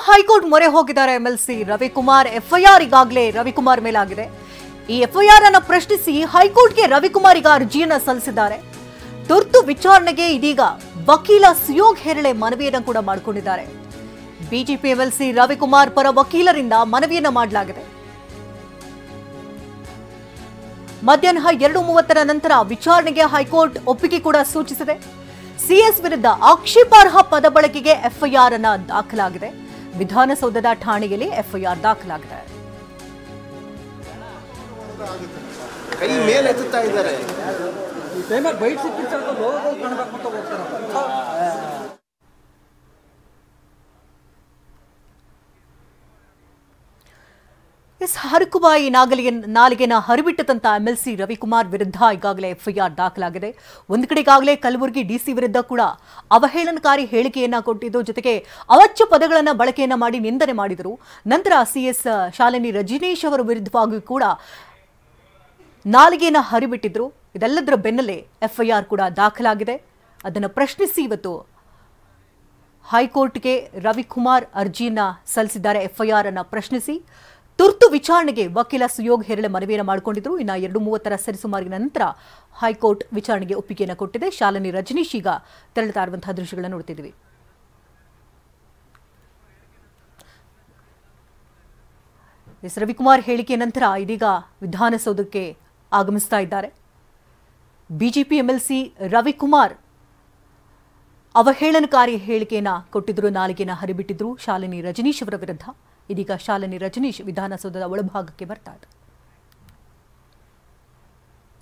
High court ಮೊರೆ ಹೋಗಿದ್ದಾರೆ MLC Ravikumar. FIR ಈಗಾಗಲೇ ರವಿಕುಮಾರ್ ಮೇಲಾಗಿದೆ. ಈ ಎಫ್ಐಆರ್ ಅನ್ನು ಪ್ರಶ್ನಿಸಿ ಹೈಕೋರ್ಟ್ಗೆ ರವಿಕುಮಾರ್ ಈಗ ಅರ್ಜಿಯನ್ನ ಸಲ್ಲಿಸಿದ್ದಾರೆ. ತುರ್ತು ವಿಚಾರಣೆಗೆ ಇದೀಗ ವಕೀಲ ಸುಯೋಗ್ ಹೆರಳೆ ಮನವಿಯನ್ನು ಕೂಡ ಮಾಡಿಕೊಂಡಿದ್ದಾರೆ. ಬಿಜೆಪಿ ಎಂಎಲ್ಸಿ ರವಿಕುಮಾರ್ ಪರ ವಕೀಲರಿಂದ ಮನವಿಯನ್ನ ಮಾಡಲಾಗಿದೆ. ಮಧ್ಯಾಹ್ನ 2:30 ನಂತರ ವಿಚಾರಣೆಗೆ ಹೈಕೋರ್ಟ್ ಒಪ್ಪಿಗೆ ಕೂಡ ಸೂಚಿಸಿದೆ. ಸಿಎಸ್ ವಿರುದ್ಧ ಆಕ್ಷೇಪಾರ್ಹ ಪದ ಬಳಕೆಗೆ ಎಫ್ಐಆರ್ ಅನ್ನ ದಾಖಲಾಗಿದೆ. ವಿಧಾನಸೌಧದ ಠಾಣೆಯಲ್ಲಿ ಎಫ್ಐಆರ್ ದಾಖಲಾಗಿದೆ. ಕೈ ಮೇಲೆ ಎತ್ತುತ್ತಾ ಇದ್ದಾರೆ. ಹರಕುಬಾಯಿ ನಾಲಿಗೆನ ಹರಿಬಿಟ್ಟಂತ ಎಂಎಲ್ಸಿ ರವಿಕುಮಾರ್ ವಿರುದ್ಧ ಈಗಾಗಲೇ ಎಫ್ಐಆರ್ ದಾಖಲಾಗಿದೆ. ಒಂದು ಕಡೆ ಈಗಾಗಲೇ ಕಲಬುರಗಿ ಡಿಸಿ ವಿರುದ್ಧ ಕೂಡ ಅವಹೇಳನಕಾರಿ ಹೇಳಿಕೆಯನ್ನ ಕೊಟ್ಟಿದ್ದು, ಜೊತೆಗೆ ಅವಾಚ್ಯ ಪದಗಳನ್ನ ಬಳಕೆಯನ್ನ ಮಾಡಿ ನಿಂದನೆ ಮಾಡಿದರು. ನಂತರ ಸಿಎಸ್ ಶಾಲಿನಿ ರಜನೀಶ್ ಅವರ ವಿರುದ್ಧವಾಗಿ ಕೂಡ ನಾಲಿಗೆಯನ್ನ ಹರಿಬಿಟ್ಟಿದ್ರು. ಇದೆಲ್ಲದರ ಬೆನ್ನಲ್ಲೇ ಎಫ್ಐಆರ್ ಕೂಡ ದಾಖಲಾಗಿದೆ. ಅದನ್ನು ಪ್ರಶ್ನಿಸಿ ಇವತ್ತು ಹೈಕೋರ್ಟ್ಗೆ ರವಿಕುಮಾರ್ ಅರ್ಜಿಯನ್ನ ಸಲ್ಲಿಸಿದ್ದಾರೆ. ಎಫ್ಐಆರ್ ಅನ್ನ ಪ್ರಶ್ನಿಸಿ ತುರ್ತು ವಿಚಾರಣೆಗೆ ವಕೀಲ ಸುಯೋಗ್ ಹೆರಳೆ ಮನವಿಯನ್ನು ಮಾಡಿಕೊಂಡಿದ್ರು. ಇನ್ನು 2:30 ಸರಿಸುಮಾರಿನ ನಂತರ ಹೈಕೋರ್ಟ್ ವಿಚಾರಣೆಗೆ ಒಪ್ಪಿಗೆಯನ್ನು ಕೊಟ್ಟಿದೆ. ಶಾಲಿನಿ ರಜನೀಶ್ ಈಗ ತೆರಳುತ್ತಾ ಇರುವಂತಹ ದೃಶ್ಯಗಳನ್ನು ನೋಡ್ತಿದ್ದೀವಿ. ರವಿಕುಮಾರ್ ಹೇಳಿಕೆಯ ನಂತರ ಇದೀಗ ವಿಧಾನಸೌಧಕ್ಕೆ ಆಗಮಿಸ್ತಾ ಇದ್ದಾರೆ. ಬಿಜೆಪಿ ಎಂಎಲ್ಸಿ ರವಿಕುಮಾರ್ ಅವಹೇಳನಕಾರಿ ಹೇಳಿಕೆಯನ್ನ ಕೊಟ್ಟಿದ್ರು, ನಾಲಿಗೆಯನ್ನು ಹರಿಬಿಟ್ಟಿದ್ರು ಶಾಲಿನಿ ರಜನೀಶ್ ಅವರ ವಿರುದ್ಧ. ಇದೀಗ ಶಾಲಿನಿ ರಜನೀಶ್ ವಿಧಾನಸೌಧದ ಒಳಭಾಗಕ್ಕೆ ಬರ್ತಾ ಇದ್ದಾರೆ.